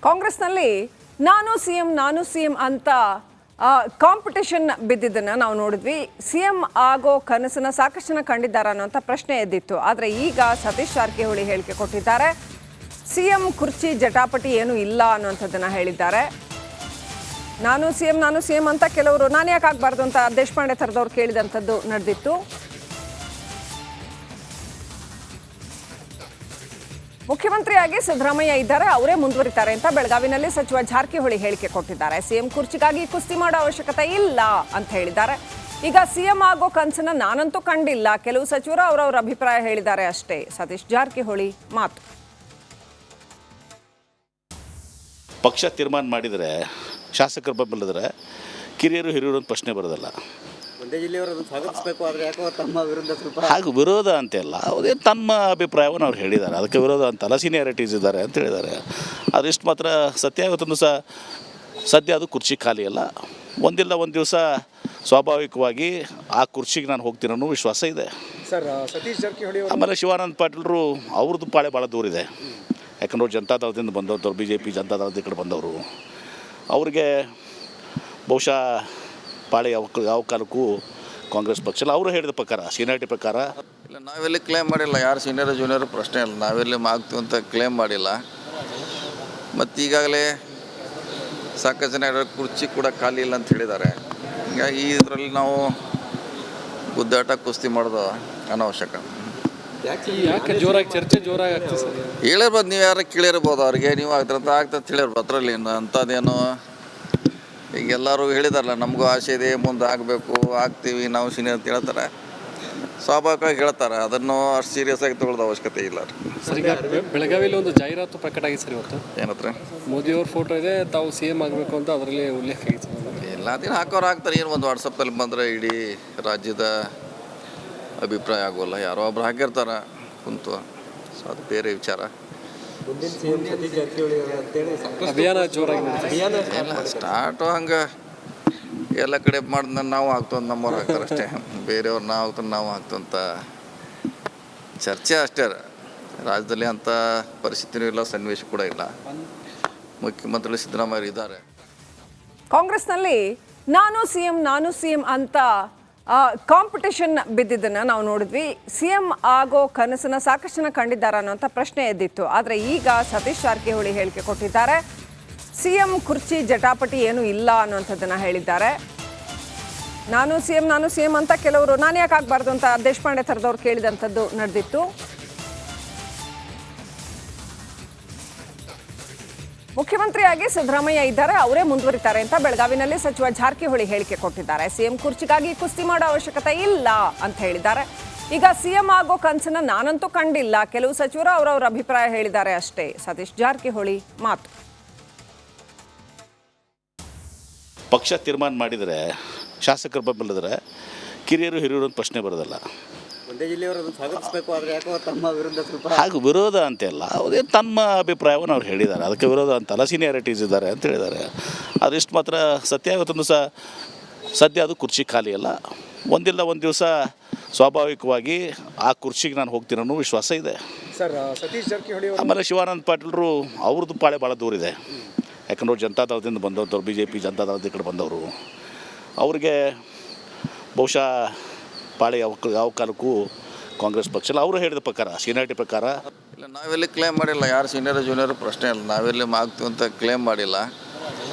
ಕಾಂಗ್ರೆಸ್ನಲ್ಲಿ ನಾನು ಸಿಎಂ ಅಂತ ಕಾಂಪಿಟಿಷನ್ ಬಿದ್ದಿದ್ದನ್ನು ನಾವು ನೋಡಿದ್ವಿ. ಸಿಎಂ ಆಗೋ ಕನಸನ್ನ ಸಾಕಷ್ಟು ಜನ ಕಂಡಿದ್ದಾರೆ ಅನ್ನೋಂಥ ಪ್ರಶ್ನೆ ಎದ್ದಿತ್ತು. ಆದರೆ ಈಗ ಸತೀಶ್ ಜಾರಕಿಹೊಳಿ ಹೇಳಿಕೆ ಕೊಟ್ಟಿದ್ದಾರೆ. ಸಿಎಂ ಕುರ್ಚಿ ಜಟಾಪಟಿ ಏನೂ ಇಲ್ಲ ಅನ್ನೋಂಥದ್ದನ್ನು ಹೇಳಿದ್ದಾರೆ. ನಾನು ಸಿಎಂ ಅಂತ ಕೆಲವರು ನಾನು ಯಾಕೆ ಆಗಬಾರ್ದು ಅಂತ ದೇಶಪಾಂಡೆ ಥರದವ್ರು ಕೇಳಿದಂಥದ್ದು ನಡೆದಿತ್ತು. ಮುಖ್ಯಮಂತ್ರಿಯಾಗಿ ಸಿದ್ದರಾಮಯ್ಯ ಇದ್ದಾರೆ, ಅವರೇ ಮುಂದುವರಿತಾರೆ ಅಂತ ಬೆಳಗಾವಿನಲ್ಲಿ ಸಚಿವ ಜಾರಕಿಹೊಳಿ ಹೇಳಿಕೆ ಕೊಟ್ಟಿದ್ದಾರೆ. ಸಿಎಂ ಕುರ್ಚಿಗಾಗಿ ಕುಸ್ತಿ ಮಾಡೋ ಅವಶ್ಯಕತೆ ಇಲ್ಲ ಅಂತ ಹೇಳಿದ್ದಾರೆ. ಈಗ ಸಿಎಂ ಆಗೋ ಕನಸನ್ನ ನಾನಂತೂ ಕಂಡಿಲ್ಲ, ಕೆಲವು ಸಚಿವರು ಅವರವರ ಅಭಿಪ್ರಾಯ ಹೇಳಿದ್ದಾರೆ ಅಷ್ಟೇ. ಸತೀಶ್ ಜಾರಕಿಹೊಳಿ ಮಾತು. ಪಕ್ಷ ತೀರ್ಮಾನ ಮಾಡಿದರೆ ಶಾಸಕರ ಬೆಂಬಲಿದ್ರೆ ಕಿರಿಯರು ಹಿರಿಯರು ಅಂತ ಪ್ರಶ್ನೆ ಬರೋದಲ್ಲ. ಒಂದೇ ಜಿಲ್ಲೆಯವರು ಸ್ವಾಗತಿಸಬೇಕು, ಆದರೆ ಯಾಕೋ ತಮ್ಮ ವಿರುದ್ಧ ಸ್ವಲ್ಪ ಹಾಗೂ ವಿರೋಧ ಅಂತೆಲ್ಲ ಅದೇ ತಮ್ಮ ಅಭಿಪ್ರಾಯವನ್ನು ಅವ್ರು ಹೇಳಿದ್ದಾರೆ. ಅದಕ್ಕೆ ವಿರೋಧ ಅಂತಲ್ಲ, ಸೀನಿಯಾರಿಟೀಸ್ ಇದ್ದಾರೆ ಅಂತ ಹೇಳಿದ್ದಾರೆ. ಅದೆಷ್ಟು ಮಾತ್ರ ಸತ್ಯ ಇವತ್ತೊಂದು ಸದ್ಯ ಅದು ಕುರ್ಚಿ ಖಾಲಿ ಅಲ್ಲ. ಒಂದಿಲ್ಲ ಒಂದು ದಿವಸ ಸ್ವಾಭಾವಿಕವಾಗಿ ಆ ಕುರ್ಚಿಗೆ ನಾನು ಹೋಗ್ತೀನಿ ಅನ್ನೋ ವಿಶ್ವಾಸ ಇದೆ ಸರ್. ಸತೀಶ್ ಜಾರಕಿಹೊಳಿ ಆಮೇಲೆ ಶಿವಾನಂದ ಪಾಟೀಲರು ಅವ್ರದ್ದು ಪಾಳೆ ಭಾಳ ದೂರ ಇದೆ. ಯಾಕಂದ್ರೆ ಅವ್ರು ಜನತಾದಳದಿಂದ ಬಂದವರು, BJP ಜನತಾದಳದ ಕಡೆ ಬಂದವರು. ಅವ್ರಿಗೆ ಬಹುಶಃ ಪಾಳೆ ಯಾವ ಕಾಲಕ್ಕೂ ಕಾಂಗ್ರೆಸ್ ಪಕ್ಷ ಇಲ್ಲ. ಅವರು ಹೇಳಿದ ಪ್ರಕಾರ ಸೀನಿಯಾರಿಟಿ ಪ್ರಕಾರ ಇಲ್ಲ, ನಾವೆಲ್ಲಿ ಕ್ಲೇಮ್ ಮಾಡಿಲ್ಲ. ಯಾರು ಸೀನಿಯರ್ ಜೂನಿಯರ್ ಪ್ರಶ್ನೆ ಇಲ್ಲ, ನಾವೆಲ್ಲಿ ಆಗ್ತೀವಿ ಅಂತ ಕ್ಲೇಮ್ ಮಾಡಿಲ್ಲ. ಮತ್ತು ಈಗಾಗಲೇ ಸಾಕಷ್ಟು ಜನ ಕುರ್ಚಿ ಕೂಡ ಖಾಲಿ ಇಲ್ಲ ಅಂತ ಹೇಳಿದ್ದಾರೆ. ಹೀಗಾಗಿ ಇದರಲ್ಲಿ ನಾವು ಗುದ್ದಾಟ ಕುಸ್ತಿ ಮಾಡೋದು ಅನಾವಶ್ಯಕ. ಯಾಕೆ ಜೋರಾಗಿ ಚರ್ಚೆ ಜೋರಾಗಿ ಆಗ್ತದೆ ಸರ್? ಹೇಳಿರ್ಬೋದು, ನೀವು ಯಾರು ಕೇಳಿರ್ಬೋದು, ಅವ್ರಿಗೆ ನೀವು ಆಗ್ತದೆ ಹೇಳಿರ್ಬೋದು. ಅದರಲ್ಲಿ ಅಂಥದ್ದೇನು ಈಗ ಎಲ್ಲರೂ ಹೇಳಿದಾರಲ್ಲ, ನಮಗೂ ಆಸೆ ಇದೆ, ಮುಂದೆ ಆಗಬೇಕು, ಆಗ್ತೀವಿ ನಾವು ಸೀನಿಯರ್ ಅಂತ ಹೇಳ್ತಾರೆ. ಸ್ವಾಭಾವಿಕವಾಗಿ ಹೇಳ್ತಾರೆ, ಅದನ್ನು ಅಷ್ಟು ಸೀರಿಯಸ್ ಆಗಿ ತೊಗೊಳ್ಳೋದು ಅವಶ್ಯಕತೆ ಇಲ್ಲ. ಸರ್, ಈಗ ಬೆಳಗಾವಿಯಲ್ಲಿ ಒಂದು ಜಾಹೀರಾತು ಪ್ರಕಟ ಆಗಿದೆ ಸರ್ ಇವತ್ತು. ಏನತ್ರ ಮೋದಿಯವ್ರ ಫೋಟೋ ಇದೆ, ತಾವು CM ಆಗಬೇಕು ಅಂತ ಅದರಲ್ಲಿ ಉಲ್ಲೇಖ ಆಗಿದೆ ಸರ್. ಎಲ್ಲ ದಿನ ಹಾಕೋರು ಹಾಕ್ತಾರೆ. ಏನು ಒಂದು ವಾಟ್ಸಪ್ಪಲ್ಲಿ ಬಂದರೆ ಇಡೀ ರಾಜ್ಯದ ಅಭಿಪ್ರಾಯ ಆಗೋಲ್ಲ. ಯಾರೋ ಒಬ್ರು ಹಾಕಿರ್ತಾರೆ ಕುಂತು, ಸೊ ಅದು ಬೇರೆ ವಿಚಾರ. ಅಭಿಯಾನ ಜೋರಾಗಿ ಎಲ್ಲ ಸ್ಟಾರ್ಟು ಹಂಗೆ ಎಲ್ಲ ಕಡೆ ಮಾಡಿದ ನಾವು ಆಗ್ತಂತ ನಮ್ಮವ್ರು ಹಾಕ್ತಾರೆ ಅಷ್ಟೇ. ಬೇರೆಯವ್ರು ನಾವು ಆಗ್ತಂತ ಚರ್ಚೆ ಅಷ್ಟೇ. ರಾಜ್ಯದಲ್ಲಿ ಅಂಥ ಪರಿಸ್ಥಿತಿನೂ ಇಲ್ಲ, ಸನ್ನಿವೇಶ ಕೂಡ ಇಲ್ಲ. ಮುಖ್ಯಮಂತ್ರಿ ಸಿದ್ದರಾಮಯ್ಯ ಇದ್ದಾರೆ. ಕಾಂಗ್ರೆಸ್ನಲ್ಲಿ ನಾನು ಸಿಎಂ ಅಂತ ಕಾಂಪಿಟಿಷನ್ ಬಿದ್ದಿದ್ದನ್ನು ನಾವು ನೋಡಿದ್ವಿ. ಸಿಎಂ ಆಗೋ ಕನಸನ್ನ ಸಾಕಷ್ಟು ಜನ ಕಂಡಿದ್ದಾರೆ ಅನ್ನೋಂಥ ಪ್ರಶ್ನೆ ಎದ್ದಿತ್ತು. ಆದರೆ ಈಗ ಸತೀಶ್ ಜಾರಕಿಹೊಳಿ ಹೇಳಿಕೆ ಕೊಟ್ಟಿದ್ದಾರೆ. ಸಿಎಂ ಕುರ್ಚಿ ಜಟಾಪಟಿ ಏನೂ ಇಲ್ಲ ಅನ್ನೋಂಥದ್ದನ್ನು ಹೇಳಿದ್ದಾರೆ. ನಾನು ಸಿಎಂ ಅಂತ ಕೆಲವರು ನಾನು ಯಾಕೆ ಆಗಬಾರ್ದು ಅಂತ ದೇಶಪಾಂಡೆ ಥರದವ್ರು ಕೇಳಿದಂಥದ್ದು ನಡೆದಿತ್ತು. ಮುಖ್ಯಮಂತ್ರಿಯಾಗಿ ಸಿದ್ದರಾಮಯ್ಯ ಇದ್ದಾರೆ, ಅವರೇ ಮುಂದುವರಿತಾರೆ ಅಂತ ಬೆಳಗಾವಿನಲ್ಲಿ ಸಚಿವ ಜಾರಕಿಹೊಳಿ ಹೇಳಿಕೆ ಕೊಟ್ಟಿದ್ದಾರೆ. ಸಿಎಂ ಕುರ್ಚಿಗಾಗಿ ಕುಸ್ತಿ ಮಾಡೋ ಅವಶ್ಯಕತೆ ಇಲ್ಲ ಅಂತ ಹೇಳಿದ್ದಾರೆ. ಈಗ ಸಿಎಂ ಆಗೋ ಕನಸನ್ನ ನಾನಂತೂ ಕಂಡಿಲ್ಲ, ಕೆಲವು ಸಚಿವರು ಅವರವರ ಅಭಿಪ್ರಾಯ ಹೇಳಿದ್ದಾರೆ ಅಷ್ಟೇ. ಸತೀಶ್ ಜಾರಕಿಹೊಳಿ ಮಾತು. ಪಕ್ಷ ತೀರ್ಮಾನ ಮಾಡಿದರೆ ಶಾಸಕರ ಬೆಂಬಲಿದ್ರೆ ಕಿರಿಯರು ಹಿರಿಯರು ಅಂತ ಪ್ರಶ್ನೆ ಬರೋದಲ್ಲ. ಒಂದೇ ಜಿಲ್ಲೆಯವರು ಸ್ವಾಗತಿಸಬೇಕು, ಆದರೆ ಯಾಕೋ ತಮ್ಮ ವಿರುದ್ಧ ಸ್ವಲ್ಪ ಹಾಗೂ ವಿರೋಧ ಅಂತೆಲ್ಲ ಅದೇ ತಮ್ಮ ಅಭಿಪ್ರಾಯವನ್ನು ಅವ್ರು ಹೇಳಿದ್ದಾರೆ. ಅದಕ್ಕೆ ವಿರೋಧ ಅಂತಲ್ಲ, ಸೀನಿಯಾರಿಟೀಸ್ ಇದ್ದಾರೆ ಅಂತ ಹೇಳಿದ್ದಾರೆ. ಅದೆಷ್ಟು ಮಾತ್ರ ಸತ್ಯ ಇವತ್ತೊಂದು ಸದ್ಯ ಅದು ಕುರ್ಚಿ ಖಾಲಿ ಅಲ್ಲ. ಒಂದಿಲ್ಲ ಒಂದು ದಿವಸ ಸ್ವಾಭಾವಿಕವಾಗಿ ಆ ಕುರ್ಚಿಗೆ ನಾನು ಹೋಗ್ತೀನಿ ಅನ್ನೋ ವಿಶ್ವಾಸ ಇದೆ ಸರ್. ಸತೀಶ್ ಜಾರಕಿಹೊಳಿ ಆಮೇಲೆ ಶಿವಾನಂದ ಪಾಟೀಲರು ಅವ್ರದ್ದು ಪಾಳೆ ಭಾಳ ದೂರ ಇದೆ. ಯಾಕಂದ್ರೆ ಅವ್ರು ಜನತಾದಳದಿಂದ ಬಂದವರು, BJP ಜನತಾದಳದ ಕಡೆ ಬಂದವರು. ಅವ್ರಿಗೆ ಬಹುಶಃ ಪಾಳೆ ಯಾವ ಕಾಲಕ್ಕೂ ಕಾಂಗ್ರೆಸ್ ಪಕ್ಷ ಇಲ್ಲ. ಅವರು ಹೇಳಿದ ಪ್ರಕಾರ ಸೀನಿಯಾರಿಟಿ ಪ್ರಕಾರ ಇಲ್ಲ, ನಾವೆಲ್ಲಿ ಕ್ಲೇಮ್ ಮಾಡಿಲ್ಲ. ಯಾರು ಸೀನಿಯರ್ ಜೂನಿಯರ್ ಪ್ರಶ್ನೆ ಇಲ್ಲ, ನಾವೆಲ್ಲಿ ಆಗ್ತೀವಿ ಅಂತ ಕ್ಲೇಮ್ ಮಾಡಿಲ್ಲ.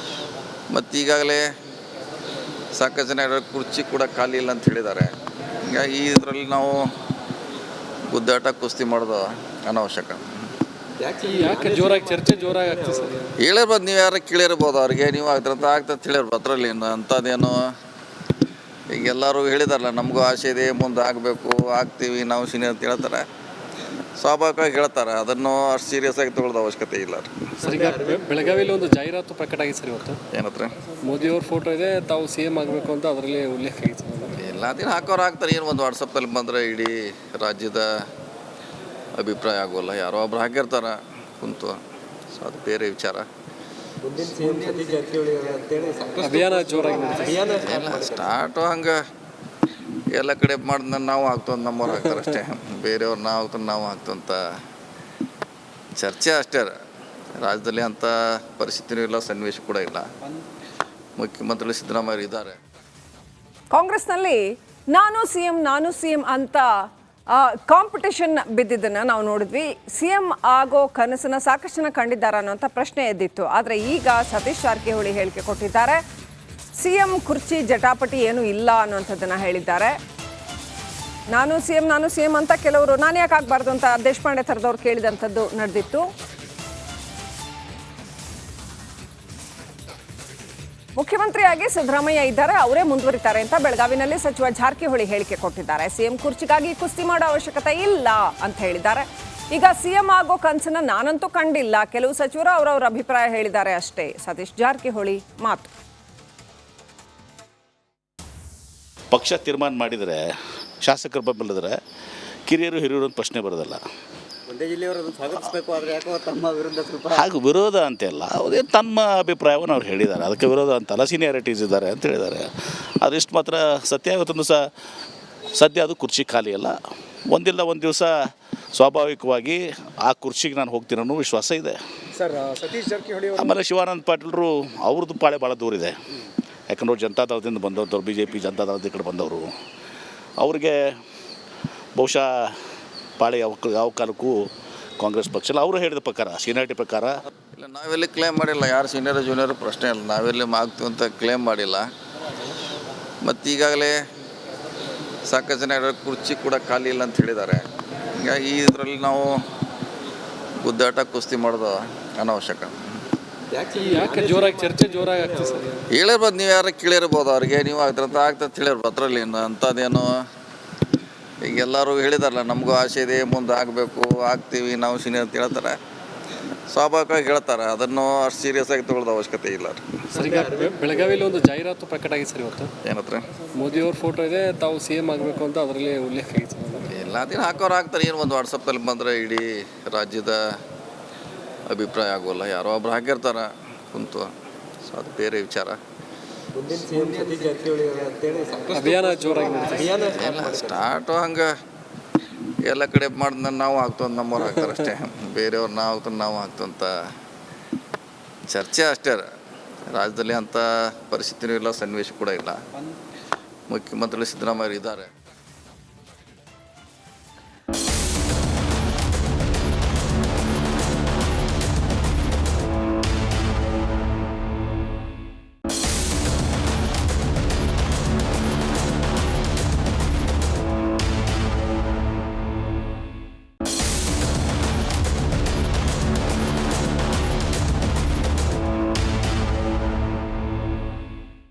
ಮತ್ತು ಈಗಾಗಲೇ ಸಾಕಷ್ಟು ಜನ ಕುರ್ಚಿ ಕೂಡ ಖಾಲಿ ಇಲ್ಲ ಅಂತ ಹೇಳಿದ್ದಾರೆ. ಹೀಗಾಗಿ ಇದರಲ್ಲಿ ನಾವು ಗುದ್ದಾಟ ಕುಸ್ತಿ ಮಾಡೋದು ಅನಾವಶ್ಯಕ. ಯಾಕೆ ಜೋರಾಗಿ ಚರ್ಚೆ ಜೋರಾಗಿ ಆಗ್ತದೆ ಸರ್? ಹೇಳಿರ್ಬೋದು, ನೀವು ಯಾರು ಕೇಳಿರ್ಬೋದು, ಅವ್ರಿಗೆ ನೀವು ಆಗ್ತದೆ ಹೇಳಿರ್ಬೋದು. ಅದರಲ್ಲಿ ಅಂಥದ್ದೇನು ಈಗ ಎಲ್ಲರೂ ಹೇಳಿದಾರಲ್ಲ, ನಮಗೂ ಆಸೆ ಇದೆ, ಮುಂದೆ ಆಗಬೇಕು, ಆಗ್ತೀವಿ ನಾವು ಸೀನಿಯರ್ ಅಂತ ಹೇಳ್ತಾರೆ. ಸ್ವಾಭಾವಿಕವಾಗಿ ಹೇಳ್ತಾರೆ, ಅದನ್ನು ಅಷ್ಟು ಸೀರಿಯಸ್ ಆಗಿ ತೊಗೊಳ್ಳೋದು ಅವಶ್ಯಕತೆ ಇಲ್ಲ. ಸರ್, ಈಗ ಬೆಳಗಾವಿಯಲ್ಲಿ ಒಂದು ಜಾಹೀರಾತು ಪ್ರಕಟ ಆಗಿದೆ ಸರ್ ಇವತ್ತು. ಏನತ್ರ ಮೋದಿಯವ್ರ ಫೋಟೋ ಇದೆ, ತಾವು CM ಆಗಬೇಕು ಅಂತ ಅದರಲ್ಲಿ ಉಲ್ಲೇಖ ಆಗಿದೆ ಸರ್. ಎಲ್ಲ ದಿನ ಹಾಕೋರು ಹಾಕ್ತಾರೆ. ಏನು ಒಂದು ವಾಟ್ಸಪ್ಪಲ್ಲಿ ಬಂದರೆ ಇಡೀ ರಾಜ್ಯದ ಅಭಿಪ್ರಾಯ ಆಗೋಲ್ಲ. ಯಾರೋ ಒಬ್ರು ಹಾಕಿರ್ತಾರೆ ಕುಂತು, ಸೊ ಅದು ಬೇರೆ ವಿಚಾರ. ಅಭಿಯಾನ ಜೋರಾಗಿ ಎಲ್ಲ ಸ್ಟಾರ್ಟು ಹಂಗೆ ಎಲ್ಲ ಕಡೆ ಮಾಡಿದ ನಾವು ಆಗ್ತಂತ ನಮ್ಮವ್ರು ಹಾಕ್ತಾರೆ ಅಷ್ಟೇ. ಬೇರೆಯವ್ರು ನಾವು ಆಗ್ತಂತ ಚರ್ಚೆ ಅಷ್ಟೇ. ರಾಜ್ಯದಲ್ಲಿ ಅಂಥ ಪರಿಸ್ಥಿತಿನೂ ಇಲ್ಲ, ಸನ್ನಿವೇಶ ಕೂಡ ಇಲ್ಲ. ಮುಖ್ಯಮಂತ್ರಿ ಸಿದ್ದರಾಮಯ್ಯ ಇದ್ದಾರೆ. ಕಾಂಗ್ರೆಸ್ನಲ್ಲಿ ನಾನು ಸಿಎಂ ಅಂತ ಕಾಂಪಿಟಿಷನ್ ಬಿದ್ದಿದ್ದನ್ನು ನಾವು ನೋಡಿದ್ವಿ. ಸಿಎಂ ಆಗೋ ಕನಸನ್ನ ಸಾಕಷ್ಟು ಜನ ಕಂಡಿದ್ದಾರೆ ಅನ್ನೋಂಥ ಪ್ರಶ್ನೆ ಎದ್ದಿತ್ತು. ಆದರೆ ಈಗ ಸತೀಶ್ ಜಾರಕಿಹೊಳಿ ಹೇಳಿಕೆ ಕೊಟ್ಟಿದ್ದಾರೆ. ಸಿಎಂ ಕುರ್ಚಿ ಜಟಾಪಟಿ ಏನೂ ಇಲ್ಲ ಅನ್ನೋಂಥದ್ದನ್ನು ಹೇಳಿದ್ದಾರೆ. ನಾನು ಸಿಎಂ ಅಂತ ಕೆಲವರು ನಾನು ಯಾಕೆ ಆಗಬಾರ್ದು ಅಂತ ದೇಶಪಾಂಡೆ ಥರದವ್ರು ಕೇಳಿದಂಥದ್ದು ನಡೆದಿತ್ತು. ಮುಖ್ಯಮಂತ್ರಿಯಾಗಿ ಸಿದ್ದರಾಮಯ್ಯ ಇದ್ದಾರೆ, ಅವರೇ ಮುಂದುವರಿತಾರೆ ಅಂತ ಬೆಳಗಾವಿನಲ್ಲಿ ಸಚಿವ ಜಾರಕಿಹೊಳಿ ಹೇಳಿಕೆ ಕೊಟ್ಟಿದ್ದಾರೆ. ಸಿಎಂ ಕುರ್ಚಿಗಾಗಿ ಕುಸ್ತಿ ಮಾಡೋ ಅವಶ್ಯಕತೆ ಇಲ್ಲ ಅಂತ ಹೇಳಿದ್ದಾರೆ. ಈಗ ಸಿಎಂ ಆಗೋ ಕನಸನ್ನ ನಾನಂತೂ ಕಂಡಿಲ್ಲ, ಕೆಲವು ಸಚಿವರು ಅವರವರ ಅಭಿಪ್ರಾಯ ಹೇಳಿದ್ದಾರೆ ಅಷ್ಟೇ. ಸತೀಶ್ ಜಾರಕಿಹೊಳಿ ಮಾತು. ಪಕ್ಷ ತೀರ್ಮಾನ ಮಾಡಿದರೆ, ಶಾಸಕರು ಬೆಂಬಲಿದ್ರೆ ಕಿರಿಯರು ಹಿರಿಯರು ಅಂತ ಪ್ರಶ್ನೆ ಬರೋದಲ್ಲ. ಒಂದೇ ಜಿಲ್ಲೆಯವರು ಅದನ್ನು ಸ್ವಾಗತಿಸಬೇಕು, ಆದರೆ ಯಾಕೋ ತಮ್ಮ ವಿರುದ್ಧ ಸ್ವಲ್ಪ ಹಾಗೂ ವಿರೋಧ ಅಂತೆಲ್ಲ ಅದೇ ತಮ್ಮ ಅಭಿಪ್ರಾಯವನ್ನು ಅವ್ರು ಹೇಳಿದ್ದಾರೆ. ಅದಕ್ಕೆ ವಿರೋಧ ಅಂತಲ್ಲ, ಸೀನಿಯಾರಿಟೀಸ್ ಇದ್ದಾರೆ ಅಂತ ಹೇಳಿದ್ದಾರೆ. ಅದೆಷ್ಟು ಮಾತ್ರ ಸತ್ಯ ಆಗುತ್ತಂದು ಸದ್ಯ ಅದು ಕುರ್ಚಿ ಖಾಲಿ ಅಲ್ಲ. ಒಂದಿಲ್ಲ ಒಂದು ದಿವಸ ಸ್ವಾಭಾವಿಕವಾಗಿ ಆ ಕುರ್ಚಿಗೆ ನಾನು ಹೋಗ್ತೀನಿ ಅನ್ನೋ ವಿಶ್ವಾಸ ಇದೆ. ಸರ್ ಸತೀಶ್ ಜಾರಕಿಹೊಳಿ ಆಮೇಲೆ ಶಿವಾನಂದ ಪಾಟೀಲರು ಅವ್ರದ್ದು ಪಾಳೆ ಭಾಳ ದೂರ ಇದೆ. ಯಾಕಂದ್ರೆ ಅವ್ರು ಜನತಾದಳದಿಂದ ಬಂದವರು, BJP ಜನತಾದಳದ ಕಡೆ ಬಂದವರು. ಅವ್ರಿಗೆ ಬಹುಶಃ ಪಾಳೆ ಯಾವ ಕಾಲಕ್ಕೂ ಕಾಂಗ್ರೆಸ್ ಪಕ್ಷ ಇಲ್ಲ. ಅವರು ಹೇಳಿದ ಪ್ರಕಾರ, ಸೀನಿಯಾರಿಟಿ ಪ್ರಕಾರ ಇಲ್ಲ, ನಾವೆಲ್ಲಿ ಕ್ಲೇಮ್ ಮಾಡಿಲ್ಲ. ಯಾರು ಸೀನಿಯರ್ ಜೂನಿಯರ್ ಪ್ರಶ್ನೆ ಇಲ್ಲ. ನಾವೆಲ್ಲಿ ಆಗ್ತೀವಿ ಅಂತ ಕ್ಲೇಮ್ ಮಾಡಿಲ್ಲ. ಮತ್ತು ಈಗಾಗಲೇ ಸಾಕಷ್ಟು ಜನ ಕುರ್ಚಿ ಕೂಡ ಖಾಲಿ ಇಲ್ಲ ಅಂತ ಹೇಳಿದ್ದಾರೆ. ಹೀಗಾಗಿ ಇದರಲ್ಲಿ ನಾವು ಗುದ್ದಾಟ ಕುಸ್ತಿ ಮಾಡೋದು ಅನಾವಶ್ಯಕ. ಯಾಕೆ ಜೋರಾಗಿ ಚರ್ಚೆ ಜೋರಾಗಿ ಆಗ್ತದೆ ಸರ್? ಹೇಳಿರ್ಬೋದು, ನೀವು ಯಾರು ಕೇಳಿರ್ಬೋದು, ಅವ್ರಿಗೆ ನೀವು ಆಗ್ತಂತ ಹೇಳಿರ್ಬೋದು. ಅದರಲ್ಲಿ ಅಂಥದ್ದೇನು ಈಗ ಎಲ್ಲರೂ ಹೇಳಿದಾರಲ್ಲ, ನಮಗೂ ಆಸೆ ಇದೆ, ಮುಂದೆ ಆಗಬೇಕು, ಆಗ್ತೀವಿ ನಾವು ಸೀನಿಯರ್ ಅಂತ ಹೇಳ್ತಾರೆ. ಸ್ವಾಭಾವಿಕವಾಗಿ ಹೇಳ್ತಾರೆ, ಅದನ್ನು ಅಷ್ಟು ಸೀರಿಯಸ್ ಆಗಿ ತೊಗೊಳ್ಳೋದು ಅವಶ್ಯಕತೆ ಇಲ್ಲ. ಸರ್ ಈಗ ಬೆಳಗಾವಿಯಲ್ಲಿ ಒಂದು ಜಾಹೀರಾತು ಪ್ರಕಟ ಆಗಿದೆ ಸರ್ ಇವತ್ತು. ಏನತ್ರ ಮೋದಿಯವ್ರ ಫೋಟೋ ಇದೆ, ತಾವು ಸಿಎಂ ಆಗಬೇಕು ಅಂತ ಅದರಲ್ಲಿ ಉಲ್ಲೇಖ ಆಗಿದೆ ಸರ್. ಎಲ್ಲ ದಿನ ಹಾಕೋರು ಹಾಕ್ತಾರೆ. ಏನು ಒಂದು ವಾಟ್ಸಪ್ಪಲ್ಲಿ ಬಂದರೆ ಇಡೀ ರಾಜ್ಯದ ಅಭಿಪ್ರಾಯ ಆಗೋಲ್ಲ. ಯಾರೋ ಒಬ್ರು ಹಾಕಿರ್ತಾರೆ ಕುಂತು, ಸೊ ಅದು ಬೇರೆ ವಿಚಾರ. ಅಭಿಯಾನ ಜೋರಾಗಿ ನಡೀತದೆ. ಎಲ್ಲ ಸ್ಟಾರ್ಟು ಹಂಗೆ ಎಲ್ಲ ಕಡೆ ಮಾಡಿದ ನಾವು ಹಾಕ್ತಂತ ನಮ್ಮವ್ರು ಹಾಕ್ತಾರೆ ಅಷ್ಟೇ. ಬೇರೆಯವ್ರು ನಾವು ಹಾಕ್ತಾರೆ, ನಾವು ಹಾಕ್ತಂತ ಚರ್ಚೆ ಅಷ್ಟೇ. ರಾಜ್ಯದಲ್ಲಿ ಅಂಥ ಪರಿಸ್ಥಿತಿನೂ ಇಲ್ಲ, ಸನ್ನಿವೇಶ ಕೂಡ ಇಲ್ಲ. ಮುಖ್ಯಮಂತ್ರಿ ಸಿದ್ದರಾಮಯ್ಯ ಇದ್ದಾರೆ.